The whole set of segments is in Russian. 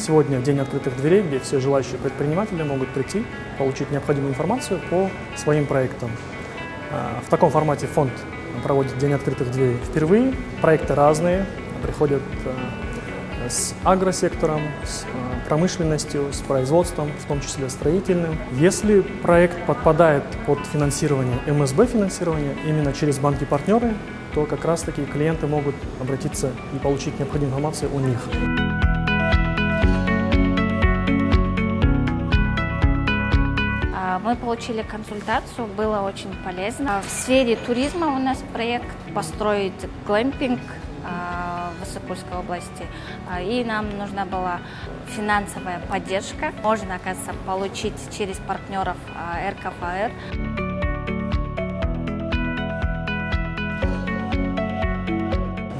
Сегодня день открытых дверей, где все желающие предприниматели могут прийти, получить необходимую информацию по своим проектам. В таком формате фонд проводит день открытых дверей впервые. Проекты разные, приходят с агросектором, с промышленностью, с производством, в том числе строительным. Если проект подпадает под финансирование МСБ финансирование именно через банки-партнеры, то как раз-таки клиенты могут обратиться и получить необходимую информацию у них. Мы получили консультацию, было очень полезно. В сфере туризма у нас проект построить глэмпинг в Иссык-Кульской области, и нам нужна была финансовая поддержка. Можно, оказывается, получить через партнеров РКФАР.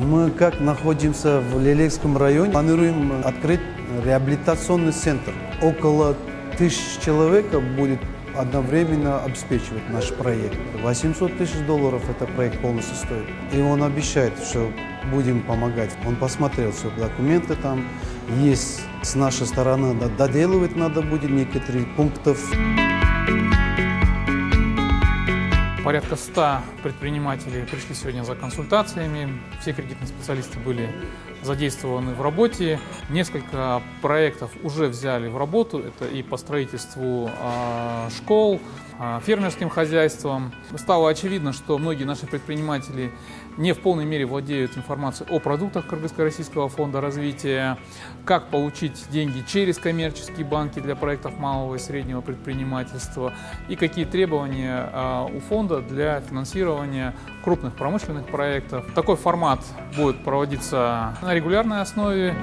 Мы как находимся в Лелейском районе, планируем открыть реабилитационный центр. Около 1000 человек будет одновременно обеспечивать наш проект. $800 000 это проект полностью стоит. И он обещает, что будем помогать. Он посмотрел все документы там. Есть с нашей стороны, доделывать надо будет некоторые пунктов. Порядка 100 предпринимателей пришли сегодня за консультациями. Все кредитные специалисты были задействованы в работе. Несколько проектов уже взяли в работу. Это и по строительству школ, фермерским хозяйствам. Стало очевидно, что многие наши предприниматели не в полной мере владеют информацией о продуктах Кыргызско-Российского фонда развития, как получить деньги через коммерческие банки для проектов малого и среднего предпринимательства и какие требования у фонда для финансирования крупных промышленных проектов. Такой формат будет проводиться на регулярной основе.